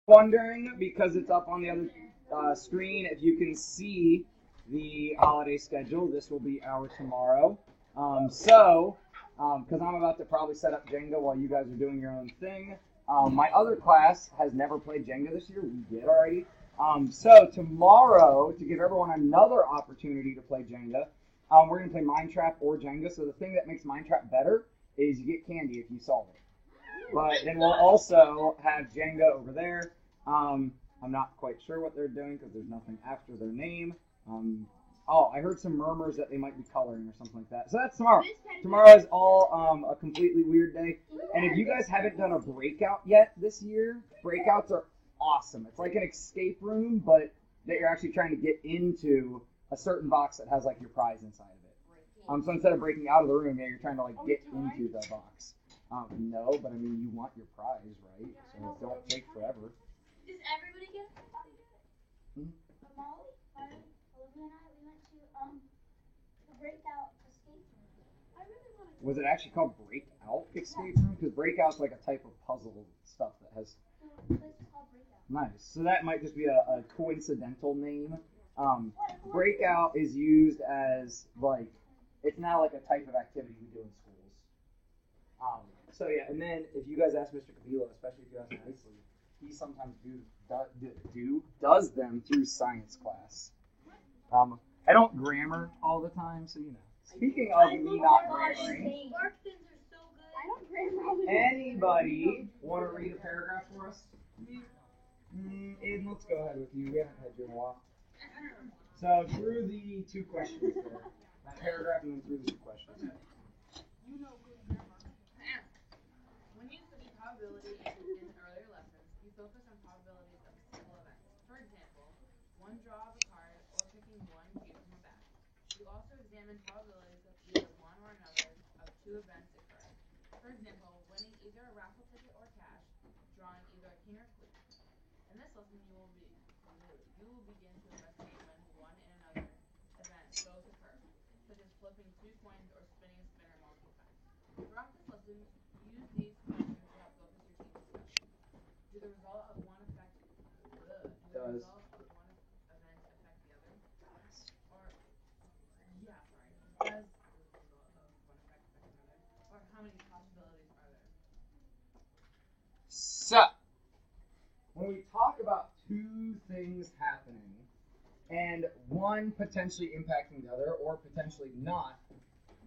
Wondering, because it's up on the other screen, if you can see the holiday schedule. This will be our tomorrow. Because I'm about to probably set up Jenga while you guys are doing your own thing. My other class has never played Jenga this year. We did already. So tomorrow, to give everyone another opportunity to play Jenga, we're going to play Mind Trap or Jenga. So the thing that makes Mind Trap better is you get candy if you solve it. But then we'll also have Jenga over there. I'm not quite sure what they're doing because there's nothing after their name. I heard some murmurs that they might be coloring or something like that. So that's tomorrow. Tomorrow is all a completely weird day. And if you guys haven't done a breakout yet this year, breakouts are awesome. It's like an escape room, but that you're actually trying to get into a certain box that has like your prize inside of it. So instead of breaking out of the room, you're trying to like get into the box. No, but I mean you want your prize, right? So it don't take forever. Does everybody get it? Molly, Olivia and I, we went to the breakout escape room. I really want to. Was it actually called Breakout Escape Room? Because Breakout's like a type of puzzle stuff that has. The place is called Breakout. Nice. So that might just be a coincidental name. Breakout is used as like it's now like a type of activity we do in schools. So yeah, and then if you guys ask Mr. Cabilo, especially if you ask nicely, he sometimes does them through science class. I don't grammar all the time, so you know. Speaking of me not grammaring, Sparktons are so good. I don't grammar. anybody want to read a paragraph for us? Aiden, let's go ahead with you. We haven't had you in a while. So through the two questions there. That paragraph and then through the two questions. You know good grammar. When you study probability in earlier lessons, you focus on probabilities of single events. For example, one draw of a card or picking one cue from a bag. You also examine probabilities of either one or another of two events occurring. For example, winning either a raffle ticket or cash, drawing either a king or queen. In this lesson, you will begin to investigate when one and another event both occur, such as flipping 2 coins or spinning a spinner multiple times. Throughout this lesson, use these questions to help focus your team discussion. Do the result of one event affect the other? Does the result of one affect the other? Or how many possibilities are there? So, when we talk about two things happening, and one potentially impacting the other, or potentially not,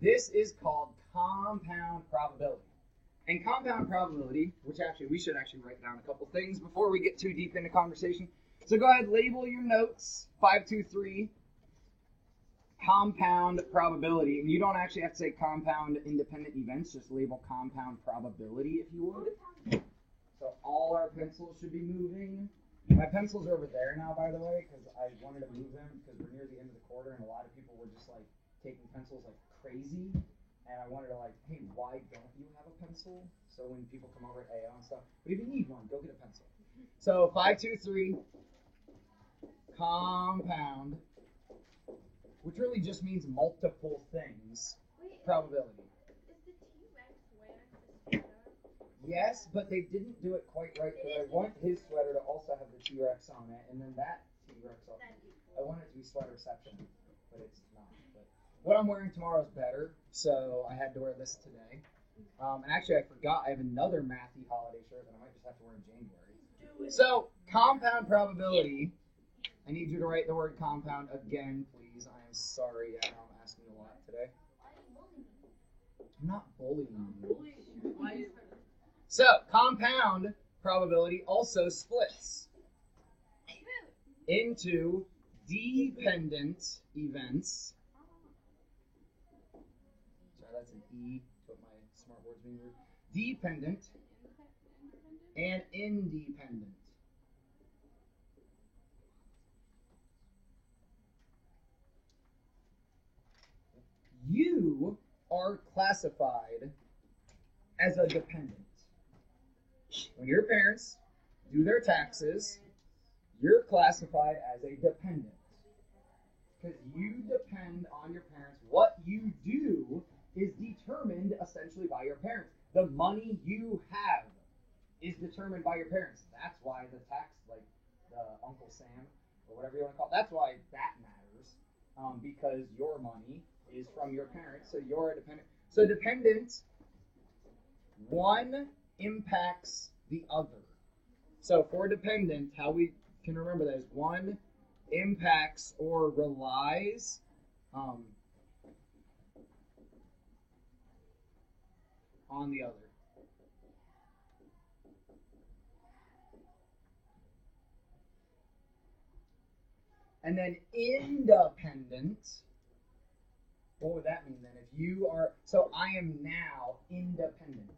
this is called compound probability. And compound probability, which actually we should actually write down a couple things before we get too deep into conversation. So go ahead, label your notes, 523, compound probability. And you don't actually have to say compound independent events, just label compound probability if you would. So all our pencils should be moving. My pencils are over there now, by the way, because I wanted to move them because we're near the end of the quarter and a lot of people were just like taking pencils like crazy. And I wanted to like, hey, why don't you have a pencil? So when people come over at AO and stuff, but if you need one, go get a pencil. So 523, compound, which really just means multiple things, probability. Is the T-Rex wearing the sweater? Yes, but they didn't do it quite right. But I want his sweater to also have the T-Rex on it, and then that T-Rex on it. I want it to be sweaterception, but it's not. But what I'm wearing tomorrow is better, so I had to wear this today. And actually, I forgot I have another mathy holiday shirt that I might just have to wear in January. So, compound probability. I need you to write the word compound again, please. I am sorry, I'm asking a lot today. I'm not bullying you. So, compound probability also splits into dependent events. Sorry, that's an E, but my smart words being rude. Dependent and independent. You are classified as a dependent. When your parents do their taxes, you're classified as a dependent. Because you depend on your parents. What you do is determined essentially by your parents. The money you have is determined by your parents. That's why the tax, like the Uncle Sam or whatever you want to call it, that's why that matters, because your money is from your parents, so you're a dependent. So dependent, one impacts the other. So for dependent, how we can remember that is one impacts or relies on the other. And then independent, what would that mean then? If you are, so I am now independent.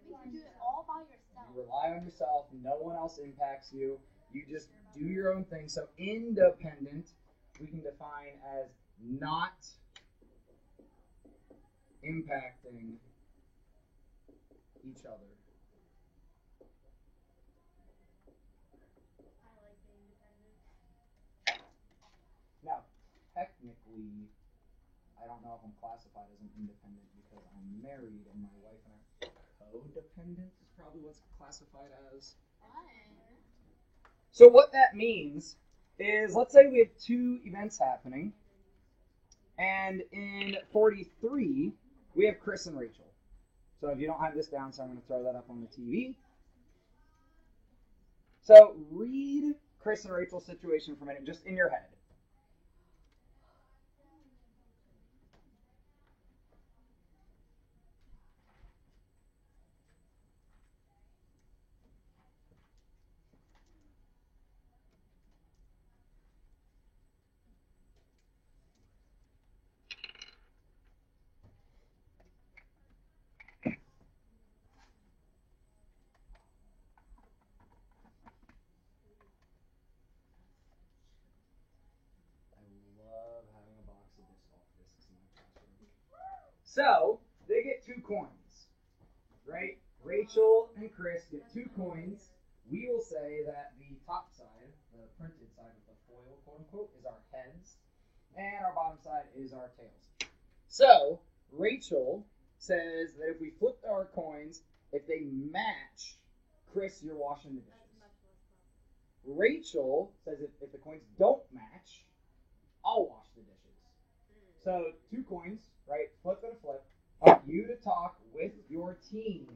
You can do it all by yourself. You rely on yourself, no one else impacts you. You just do your own thing. So independent, we can define as not impacting each other. I like being independent. Now, technically, I don't know if I'm classified as an independent because I'm married and my wife and I are codependent is probably what's classified as. So what that means is, let's say we have two events happening, and in 43, we have Chris and Rachel. So if you don't have this down, so I'm going to throw that up on the TV. So read Chris and Rachel's situation for a minute, just in your head. So, they get 2 coins, right? Rachel and Chris get 2 coins. We will say that the top side, the printed side of the foil, quote unquote, is our heads, and our bottom side is our tails. So, Rachel says that if we flip our coins, if they match, Chris, you're washing the dishes. Rachel says if the coins don't match, I'll wash the dishes. So 2 coins, right? Flip and a flip. I want you to talk with your team.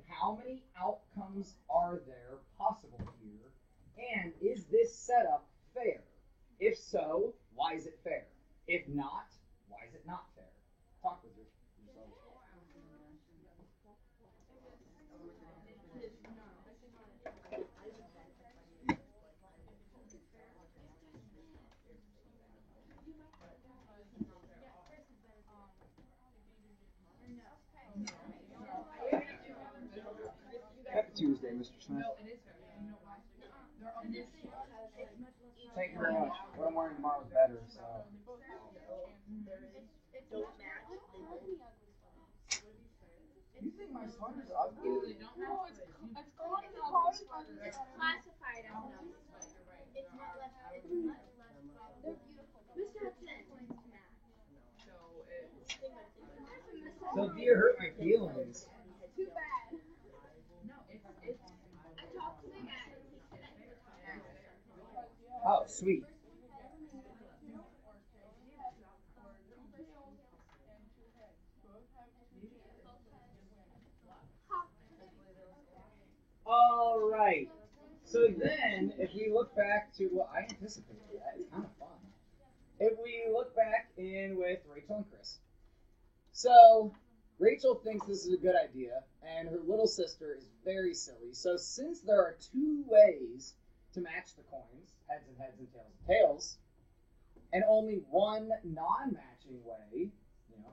How many outcomes are there possible here? And is this setup fair? If so, why is it fair? If not, why is it not fair? Talk with yourself. Happy Tuesday, Mr. Smith. No, it is fair. You know why? They're on this. Thank you very much. What I'm wearing tomorrow is better, so. You think my sweater's ugly? No, it's called an ugly sweater. It's classified as an ugly sweater. It's much less. It's much less. They're beautiful. Mr. Hudson. So it's. So dear hurt my feelings. Too bad. No, it's. I talked to the guy. Oh, sweet. All right. So then, if we look back to what I anticipated, that is kind of fun. If we look back in with Rachel and Chris. So, Rachel thinks this is a good idea, and her little sister is very silly. So, since there are 2 ways to match the coins, heads and heads and tails and tails, and only one non-matching way,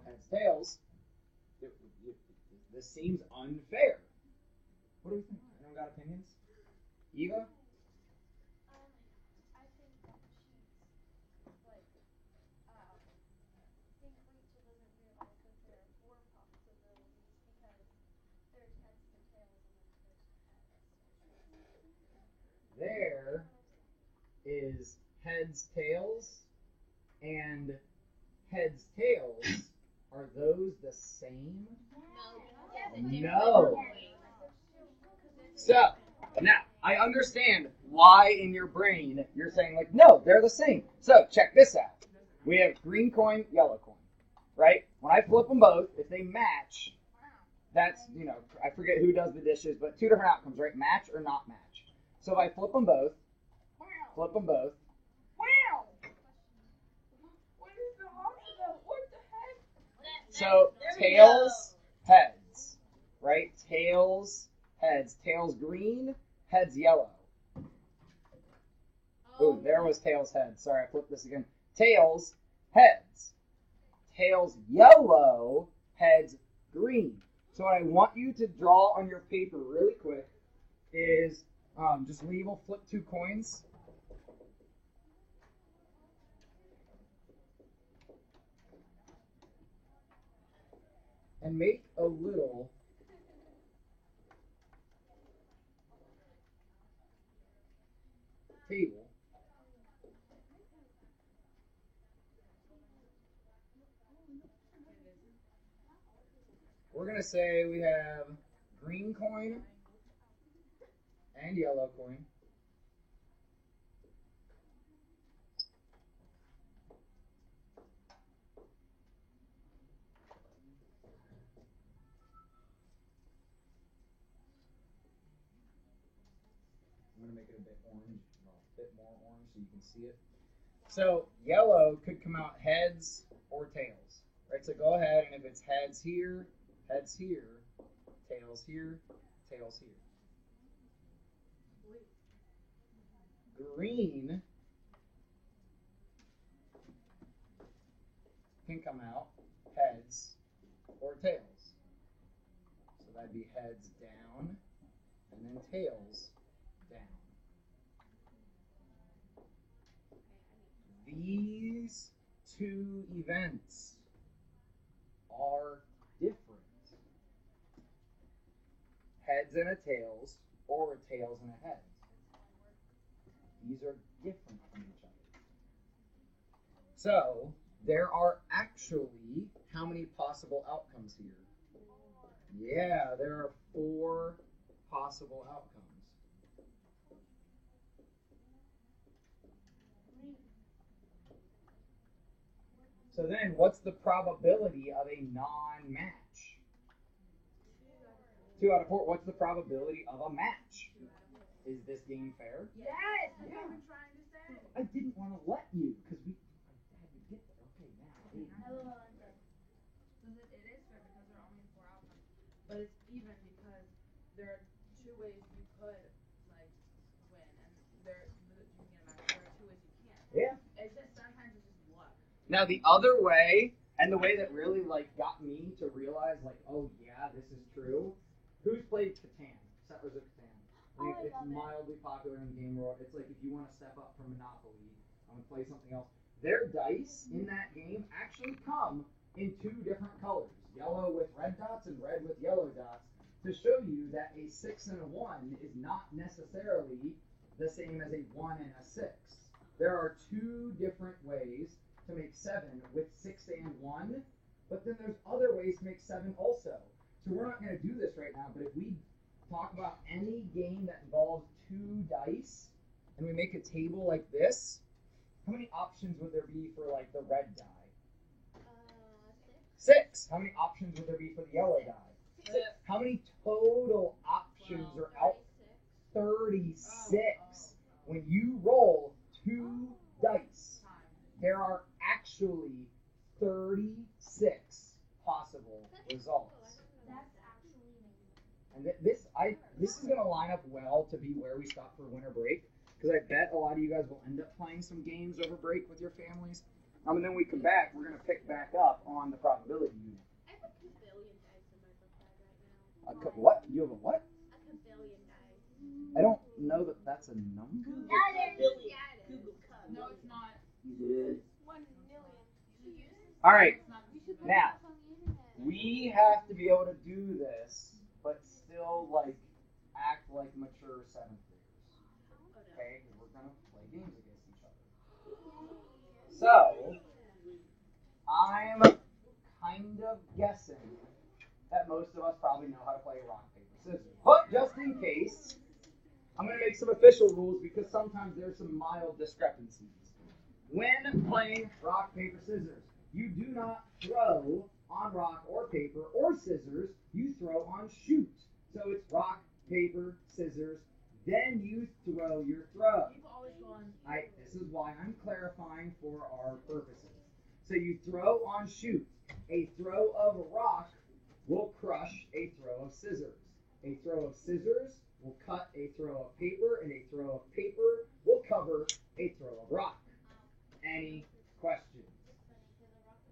heads, tails, this seems unfair. What do we think? Anyone got opinions? Eva? I think that she's like, I think Rachel doesn't realize that there are 4 possibilities because there's heads to tails and then there's There is heads, tails, and heads, tails. Are those the same? No. No. So, now, I understand why in your brain you're saying, like, no, they're the same. So, check this out. We have green coin, yellow coin, right? When I flip them both, if they match, that's, I forget who does the dishes, but two different outcomes, right? Match or not match. So if I flip them both, Wow. What is the opposite? What the heck? so tails, heads, right? Tails, heads. Tails green, heads yellow. Ooh, there was tails, heads. Sorry, I flipped this again. Tails, heads. Tails yellow, heads green. So what I want you to draw on your paper really quick is just Lee will flip two coins. And make a little table. We're going to say we have green coin and yellow coin. I'm going to make it a bit orange, a bit more orange so you can see it. So yellow could come out heads or tails, right? So go ahead, and if it's heads here, tails here, tails here. Green can come out heads or tails. So that'd be heads down and then tails down. These two events are different. Heads and a tails, or a tails and a heads. These are different from each other. So, there are actually how many possible outcomes here? Yeah, there are 4 possible outcomes. So then, what's the probability of a non-match? 2 out of 4. What's the probability of a match? Is this game fair? Yes, that's what I've been trying to say. I didn't want to let you because we had to get there. Okay, now. It is fair because there are only 4 outcomes, but it's even because there are 2 ways you could win, and you can get a match. There are 2 ways you can't. Yeah. It's just sometimes it's just luck. Now the other way, and the way that really got me to realize oh yeah, this is true. Who's played Catan? Settlers of Catan. It's mildly popular in the game world. It's like if you want to step up from Monopoly and play something else. Their dice in that game actually come in 2 different colors, yellow with red dots and red with yellow dots, to show you that a 6 and a 1 is not necessarily the same as a 1 and a 6. There are 2 different ways to make 7 with 6 and 1, but then there's other ways to make 7 also. So we're not going to do this right now, but if we talk about any game that involves 2 dice, and we make a table like this, how many options would there be for the red die? 6. How many options would there be for the yellow die? 6. How many total options are out? 36. When you roll 2 dice, there are actually 36 possible results. And this is going to line up well to be where we stop for winter break, because I bet a lot of you guys will end up playing some games over break with your families. And then we come back, we're going to pick back up on the probability unit. I have a kabillion dice in my book bag right now. What? You have a what? A kabillion dice. I don't know that that's a number. Yeah, it is. No, it's not. Yeah. 1 million. All right, It's not. now we have to be able to do this, but still act like mature 7th graders. Okay, because we're gonna play games against each other. So I'm kind of guessing that most of us probably know how to play rock, paper, scissors. But just in case, I'm going to make some official rules because sometimes there's some mild discrepancies. When playing rock, paper, scissors, you do not throw on rock or paper or scissors. You throw on shoot. So it's rock, paper, scissors. Then you throw your throw. People always go on. This is why I'm clarifying for our purposes. So you throw on shoot. A throw of rock will crush a throw of scissors. A throw of scissors will cut a throw of paper, and a throw of paper will cover a throw of rock. Any questions?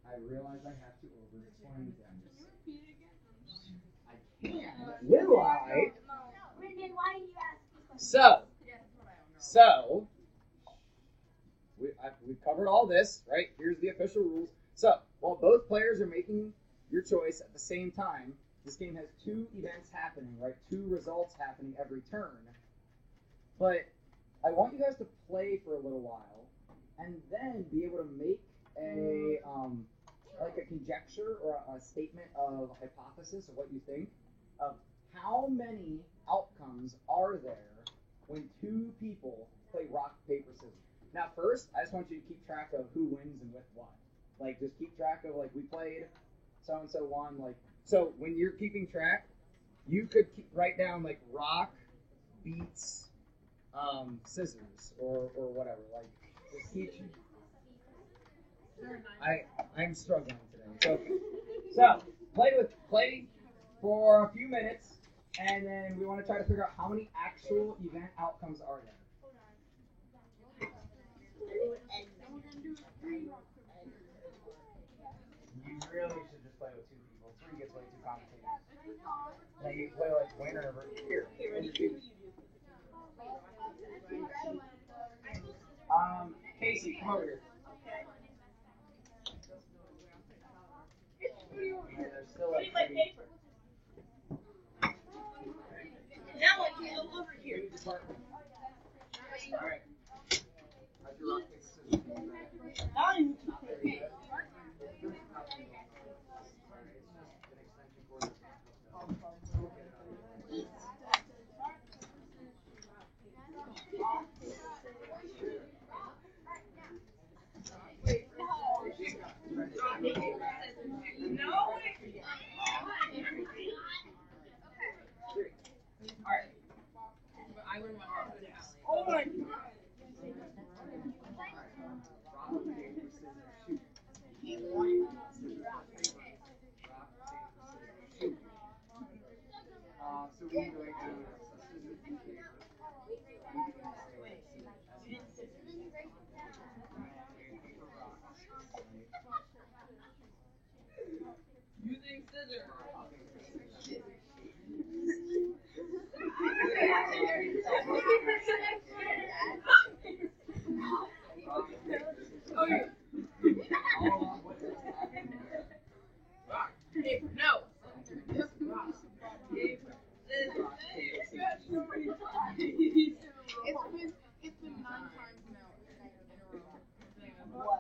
I realize I have to over-explain things. I can. Will I? Brendan, why did you ask me questions? So, we've covered all this, right? Here's the official rules. So, while both players are making your choice at the same time, this game has 2 events happening, right? 2 results happening every turn. But I want you guys to play for a little while, and then be able to make a conjecture or a statement of hypothesis of what you think of how many outcomes are there when 2 people play rock, paper, scissors. Now, first, I just want you to keep track of who wins and with what. Like, just keep track of, like, we played, so-and-so won, like, so when you're keeping track, you could write down, like, rock beats scissors or whatever. Like, just keep. I'm struggling today. So play for a few minutes, and then we want to try to figure out how many actual event outcomes are there. You really should just play with 2 people. 3 gets way too complicated. Now you play like winner over here. Casey, come over here. There's still like 3. Now I can go over here. All right. How's your rock, paper, scissors? I'm I wouldn't want to do it. oh my So we need to write down Using scissors. Okay. Rock, paper, no. Rock, paper, scissors. It's been 9 times now in a row.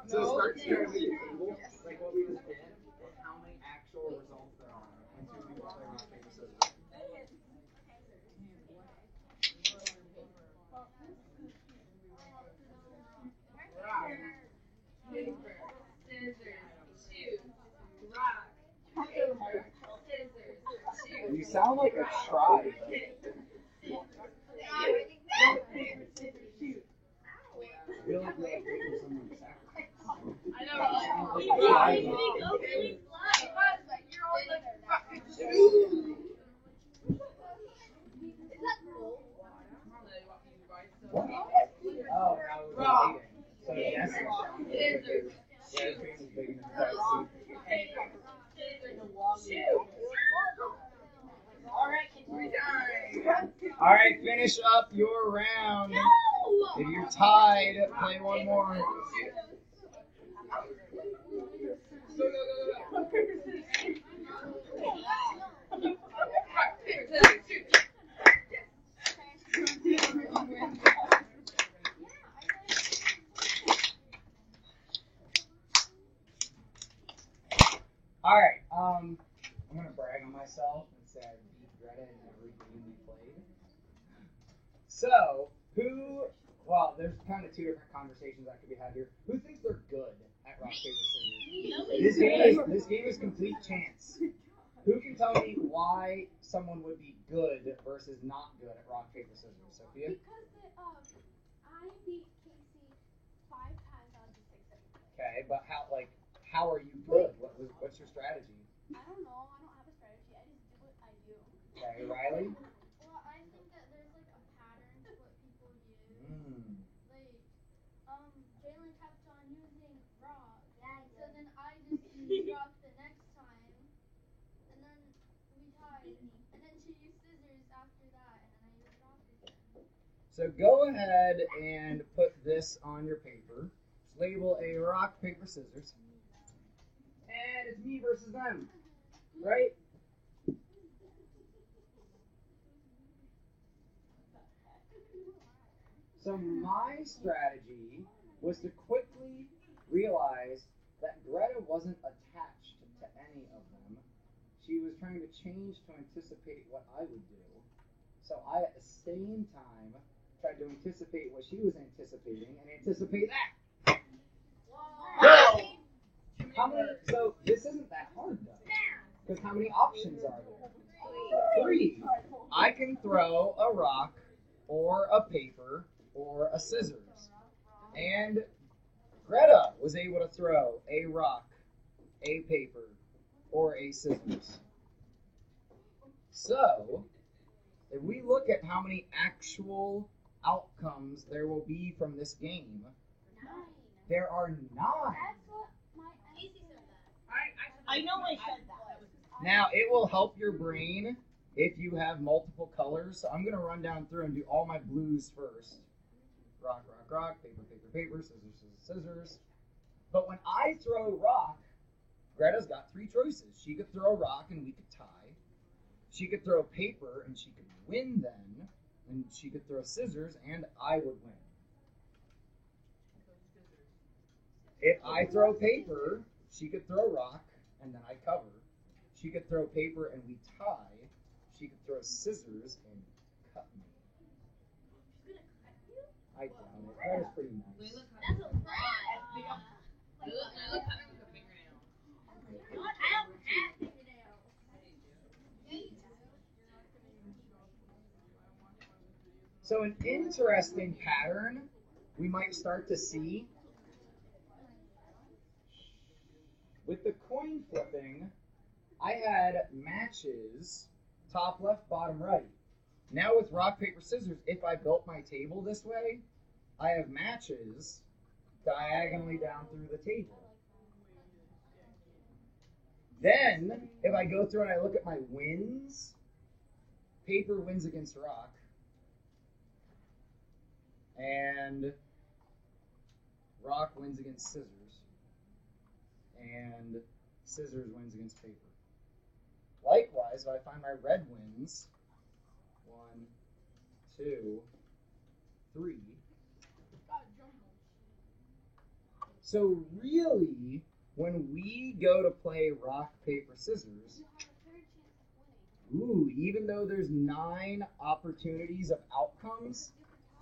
So start sharing the table, like what we just did, of how many actual results there are when 2 people play rock, paper, scissors. Rock, paper, scissors, shoot. Rock, paper, scissors, shoot. You sound like a tribe. I feel like we're like taking someone's sacrifice. I know. What? Oh, now we're waiting. So yes, Scissors. yeah, this is big enough to see. All right, finish up your round. If you're tied, play one more. I'm gonna brag on myself and say I beat Greta in every game we played. So, well, there's kind of two different conversations that could be had here. Who thinks they're good at rock, paper, scissors? This game is complete chance. Who can tell me why someone would be good versus not good at rock, paper, scissors? Sophia? Because I beat Casey 5 times out of the 6 that we played. Okay, but how are you good? What's your strategy? I don't know. I don't have a strategy. I just do what I do. Okay, Riley? Well, I think that there's like a pattern to what people use. Like, Jalen kept on using rock. So then I just used rock the next time. And then we tied. And then she used scissors after that. And then I used rock again. So go ahead and put this on your paper. Just label a rock, paper, scissors. And it's me versus them, right? So my strategy was to quickly realize that Greta wasn't attached to any of them. She was trying to change to anticipate what I would do. So I, at the same time, tried to anticipate what she was anticipating and anticipate that. Whoa. So this isn't that hard though, because how many options are there? 3. I can throw a rock, or a paper, or a scissors. And Greta was able to throw a rock, a paper, or a scissors. So, if we look at how many actual outcomes there will be from this game, 9. there are 9. That's what my Casey said that. I know I said that. Now, it will help your brain if you have multiple colors. So I'm going to run down through and do all my blues first. Rock, rock, rock, paper, paper, paper, scissors, scissors, scissors. But when I throw rock, Greta's got 3 choices. She could throw rock and we could tie. She could throw paper and she could win then. And she could throw scissors and I would win. If I throw paper, she could throw rock and then I cover. She could throw paper and we tie. She could throw scissors and cut me. I doubt it. That is pretty nice. That's a lot. Look at him with a fingernail. I don't have fingernails. So an interesting pattern we might start to see with the coin flipping. I had matches top left, bottom right. Now with rock, paper, scissors, if I built my table this way, I have matches diagonally down through the table. Then, if I go through and I look at my wins, paper wins against rock. And rock wins against scissors. And scissors wins against paper. Likewise, if I find my red wins, 1, 2, 3. So really, when we go to play rock, paper, scissors, even though there's 9 opportunities of outcomes,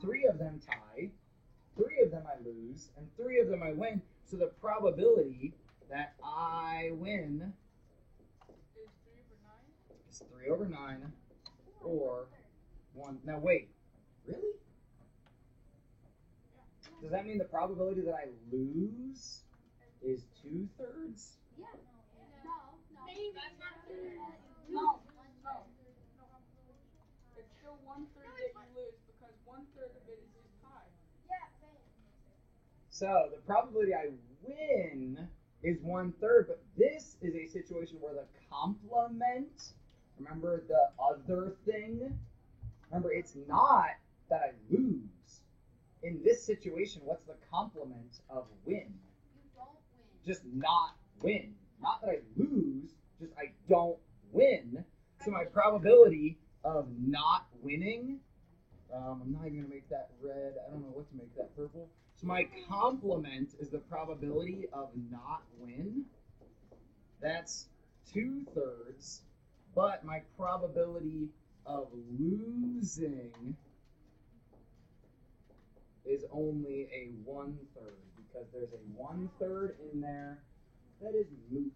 3 of them tie, 3 of them I lose, and 3 of them I win. So the probability that I win is 3 over 9, or 1. Now wait, really? Does that mean the probability that I lose is 2/3? Yeah. No. That's not fair. No. It's still 1/3 that you lose because 1/3 of it is just tie. Yeah, same. So the probability I win is 1/3, but this is a situation where the complement, remember the other thing? Remember, it's not that I lose. In this situation, what's the complement of win? You don't win. Just not win. Not that I lose, just I don't win. So my probability of not winning, I'm not even going to make that red. I don't know what to make that purple. So my complement is the probability of not win. That's 2/3, but my probability of losing is only a 1/3 because there's a 1/3 in there that is moot,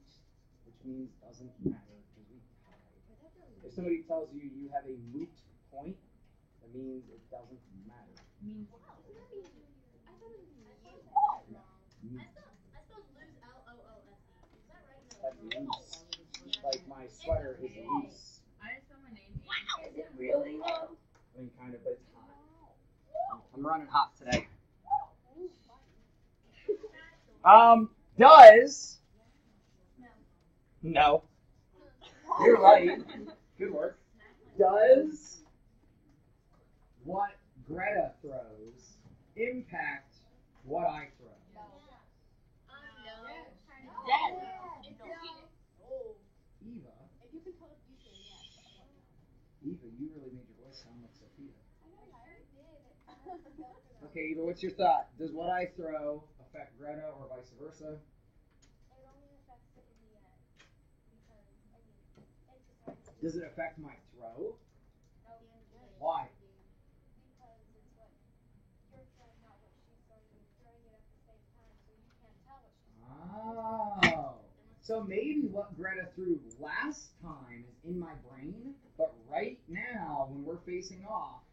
which means doesn't matter because we tied. If somebody tells you you have a moot point, that means it doesn't matter. Means Moot. I spelled lose L-O-O-S-E. Is that right? That's loose. Like my sweater is loose. I just spelled my name. Is it really though? I mean, kind of, but it's hot. I'm running hot today. Does no. You're right. Good work. Does what Greta throws impact what I throw? Eva. If you can tell the future, yes. Eva, you really made your voice sound like Sophia. Okay, Eva, what's your thought? Does what I throw affect Greta or vice versa? It only affects it in the end. Because, I mean, it's just hard to Does it affect my throw? know. Why? Because it's what you're throwing, not what she's throwing. You're throwing it at the same time, so you can't tell what she's throwing. Oh. So maybe what Greta threw last time is in my brain, but right now, when we're facing off,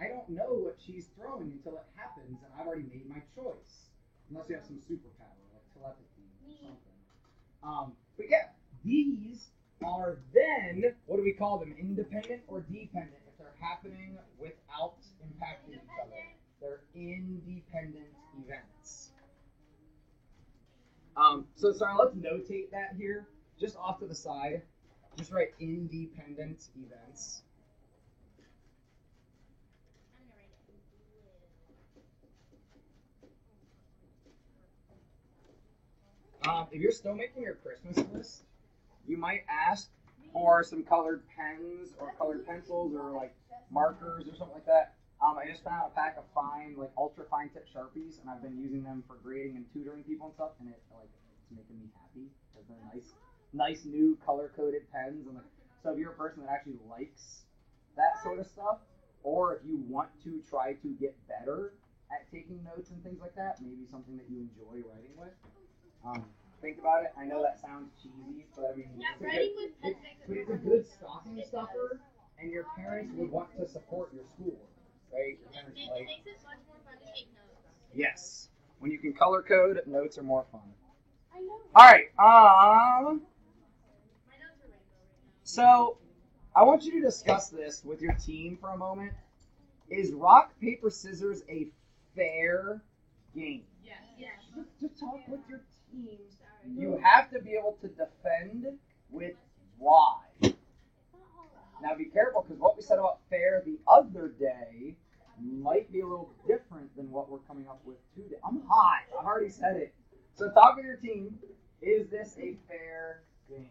I don't know what she's throwing until it happens, and I've already made my choice. Unless you have some superpower, like telepathy or something. But yeah, these are then, what do we call them, independent or dependent, if they're happening without impacting each other. They're independent events. So sorry, let's notate that here, just off to the side. Just write independent events. If you're still making your Christmas list, you might ask for some colored pens or colored pencils or like markers or something like that. I just found a pack of fine, like ultra fine tip Sharpies, and I've been using them for grading and tutoring people and stuff, and it's making me happy because they're nice new color coded pens. And so if you're a person that actually likes that sort of stuff, or if you want to try to get better at taking notes and things like that, maybe something that you enjoy writing with. Think about it. I know that sounds cheesy, but I mean, it's a good stocking stuffer, and your parents would want to support your school, right? Your parents It like. makes it much more fun to take notes. Yes, when you can color code, notes are more fun. I know. All right. My notes are rainbow right now. So I want you to discuss this with your team for a moment. Is rock paper scissors a fair game? Yes. Just talk with your team. You have to be able to defend with why. Now be careful, because what we said about fair the other day might be a little different than what we're coming up with today. I'm hot. I've already said it. So talk with your team. Is this a fair game?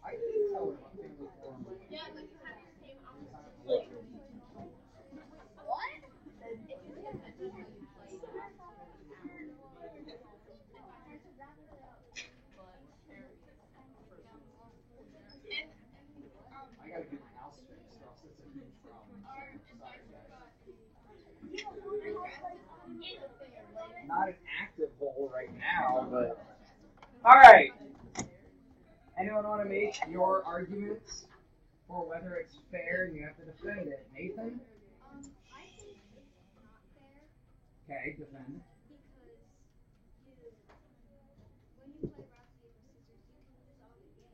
I didn't tell her about family forum. I gotta get my house fixed, or else it's a huge problem. Sorry, guys. Not an active hole right now, but all right. Anyone want to make your arguments for whether it's fair and you have to defend it? Nathan? I think it's not fair Okay, defend. because when you play rock, paper, scissors, you can lose all the games.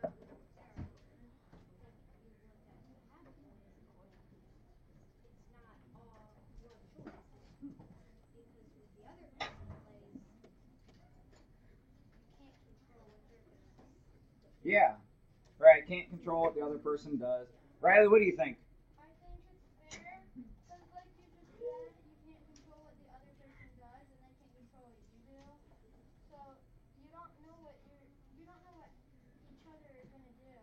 That's not fair. It's not all your choice. Yeah. Right. Can't control what the other person does. Riley, what do you think? I think it's fair because, like you just said, you can't control what the other person does, and they can't control what you do. So you don't know what you don't know what each other is gonna do.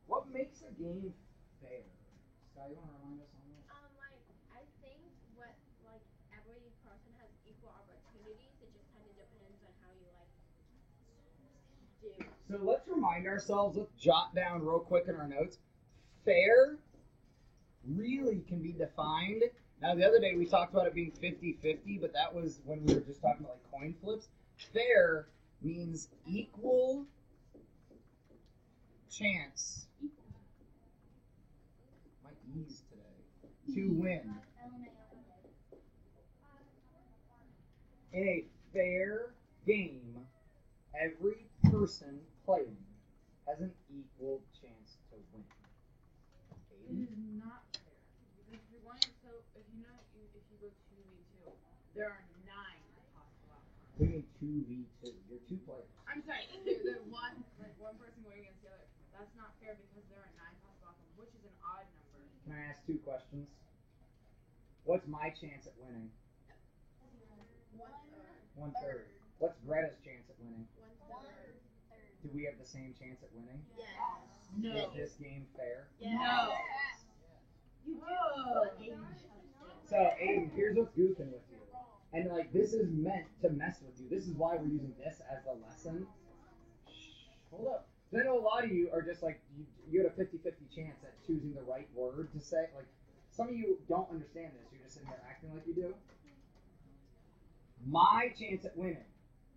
What makes a game fair? Sky, you want to remind us on that? Like I think what like every person has equal opportunities. It just kind of depends on how you like do. So let's remind ourselves, let's jot down real quick in our notes. Fair really can be defined. Now, the other day we talked about it being 50-50, but that was when we were just talking about like coin flips. Fair means equal chance. My E's today. To win. In a fair game, every person playing has an equal chance to win. It is not fair. If you're going so if you know if you go 2v2, there are 9 possible outcomes. We mean 2v2. You're two players. I'm sorry, the one person going against the other. That's not fair because there are 9 possible outcomes, which is an odd number. Can I ask 2 questions? What's my chance at winning? 1/3. What's Greta's chance at winning? 1/3. Do we have the same chance at winning? Yes. No. Is this game fair? Yes. No. You do. So, Aiden, here's what's goofing with you. And, like, this is meant to mess with you. This is why we're using this as the lesson. Shh, hold up. 'Cause I know a lot of you are just like, you had a 50-50 chance at choosing the right word to say. Like, some of you don't understand this. You're just sitting there acting like you do. My chance at winning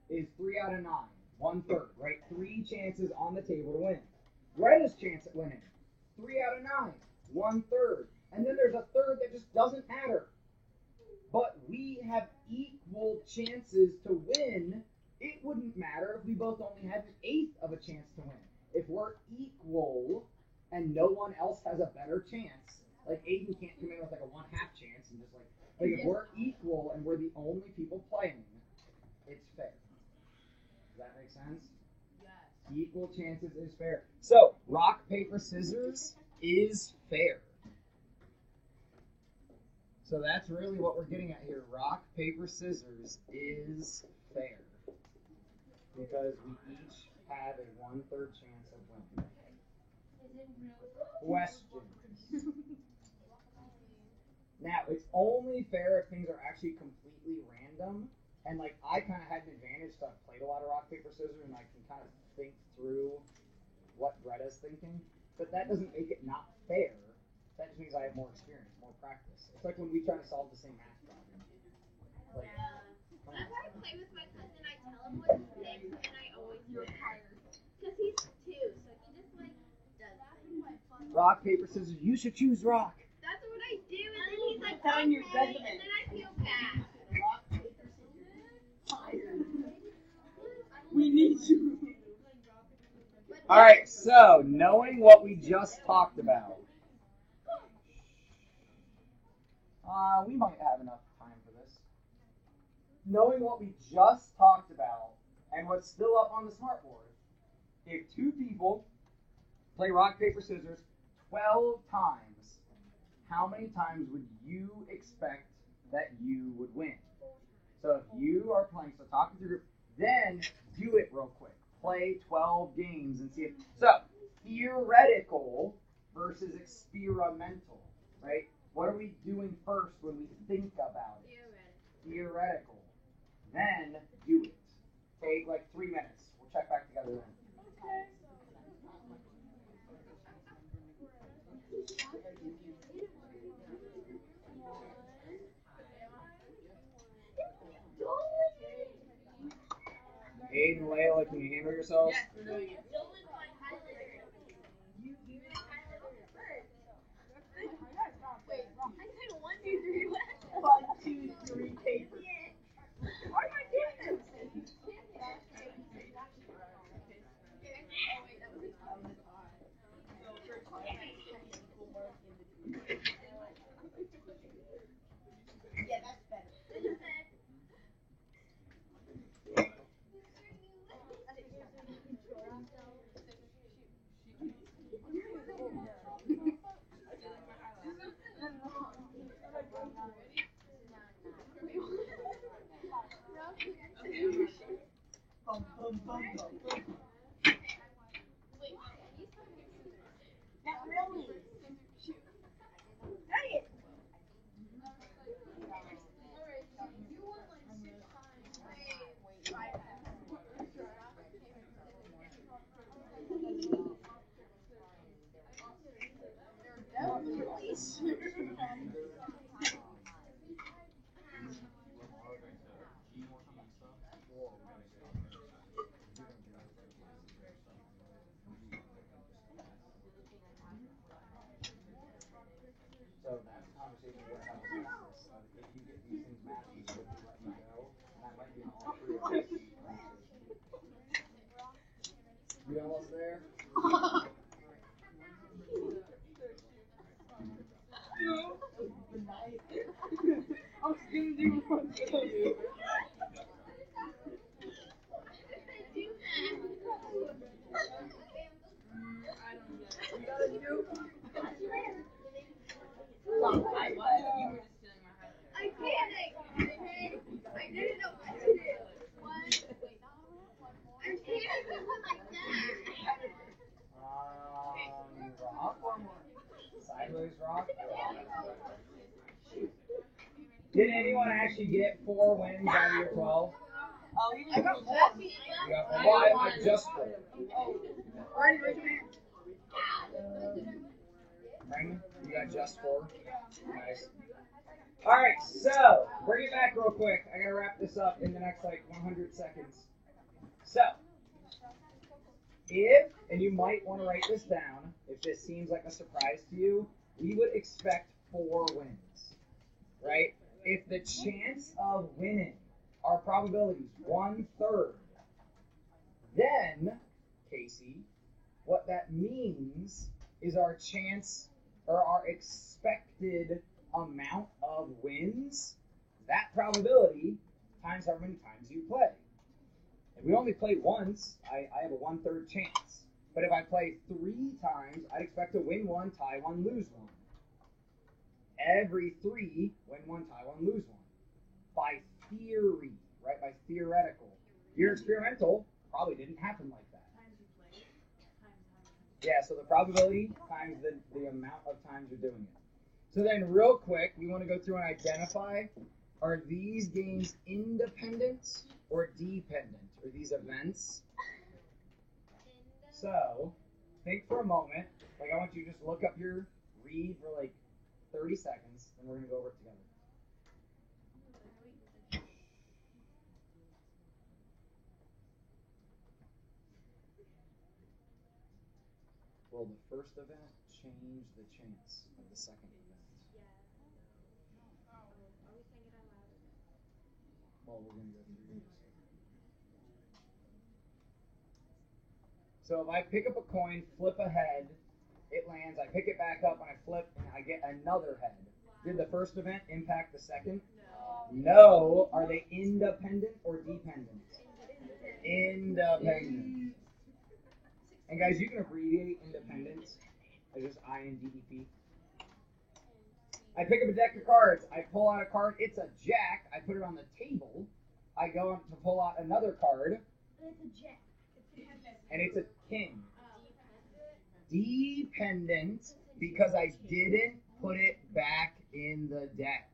is 3 out of 9. 1/3, right? 3 chances on the table to win. Greta's chance at winning, 3 out of 9. 1/3. And then there's a third that just doesn't matter. But we have equal chances to win. It wouldn't matter if we both only had 1/8 of a chance to win. If we're equal and no one else has a better chance, like Aiden can't come in with like a 1/2 chance and just like if we're equal and we're the only people playing, it's fair. Does that make sense? Yes. Equal chances is fair. So, rock, paper, scissors is fair. So that's really what we're getting at here. Rock, paper, scissors is fair. Because we each have a 1/3 chance of winning. Questions? Now, it's only fair if things are actually completely random. And, like, I kind of had an advantage because I've played a lot of rock, paper, scissors, and I can kind of think through what Greta's thinking. But that doesn't make it not fair. That just means I have more experience, more practice. It's like when we try to solve the same math problem. Like, Whenever I play with my cousin, I tell him what to pick, and I always win. Because he's 2, so he just like does things. rock, paper, scissors. You should choose rock. That's what I do, and then he's like, Put on your okay, resume. and then I feel bad. We need you. All right, so knowing what we just talked about, we might have enough time for this. Knowing what we just talked about and what's still up on the smartboard, if 2 people play rock, paper, scissors 12 times, how many times would you expect that you would win? So if you are playing, so talk with your group, then do it real quick. Play 12 games and see if. So, theoretical versus experimental, right? What are we doing first when we think about it? Theoretical. Then do it. Take like 3 minutes. We'll check back together then. Aiden, Layla, can you handle yourselves? Yes, we're doing it. Wait, I said 1, 2, 3 left. 1, 2, 3 paper. Why am I doing this? Yeah, that's better. Not really. Dang it. So that's a conversation we're going to have with this. If you get these things matched, you should let me know. And that might be an all three of us conversation. You almost there? I was gonna do one too. You gotta do. I was. You were just stealing my highlighter. I panicked. I didn't know what to do. I'm panicking like that. Rock one more. Sideways rock. Did anyone actually get 4 wins out of your 12? Oh, I got four. You got 4. I just 4. Alright, raise your hand. Raymond, you got just 4. Nice. Alright, so, bring it back real quick. I gotta wrap this up in the next, 100 seconds. So, if, and you might want to write this down, if this seems like a surprise to you, we would expect 4 wins, right? If the chance of winning our probabilities 1/3, then, Casey, what that means is our chance or our expected amount of wins, that probability times how many times you play. If we only play once, I have a 1/3 chance. But if I play 3 times, I'd expect to win 1, tie 1, lose 1. Every 3, win 1, tie 1, lose 1. By theory, right? By theoretical. Your experimental probably didn't happen like that. Times you played. Times. Yeah, so the probability times the amount of times you're doing it. So then real quick, we want to go through and identify, are these games independent or dependent? Are these events? So, think for a moment. I want you to just look up your read for 30 seconds, and we're going to go over it together. Will the first event change the chance of the second event? Well, we're going to go through these. So if I pick up a coin, flip a head, it lands, I pick it back up, and I flip, and I get another head. Did the first event impact the second? No. Are they independent or dependent? Independent. And guys, you can abbreviate independence as just INDEP. I pick up a deck of cards. I pull out a card. It's a jack. I put it on the table. I go to pull out another card. It's a jack. And it's a king. Dependent because I didn't put it back in the deck.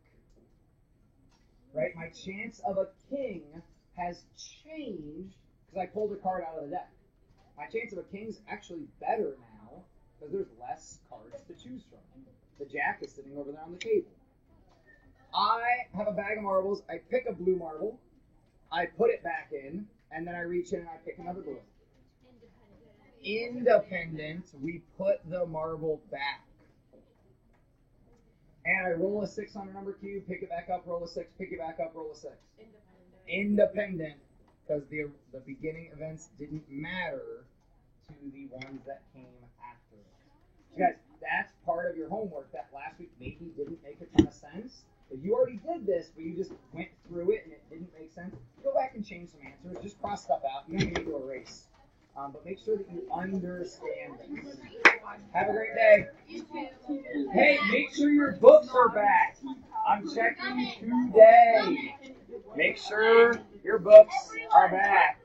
Right? My chance of a king has changed because I pulled a card out of the deck. My chance of a king's actually better now because there's less cards to choose from. The jack is sitting over there on the table. I have a bag of marbles. I pick a blue marble. I put it back in, and then I reach in and I pick another blue. Independent, we put the marble back. And I roll a 6 on a number cube, pick it back up, roll a 6, pick it back up, roll a 6. Independent, because the beginning events didn't matter to the ones that came after it. So guys, that's part of your homework that last week maybe didn't make a ton of sense. If you already did this, but you just went through it and it didn't make sense, go back and change some answers. Just cross stuff out. You don't need to erase. But make sure that you understand this. Have a great day. Hey, make sure your books are back. I'm checking today. Make sure your books are back.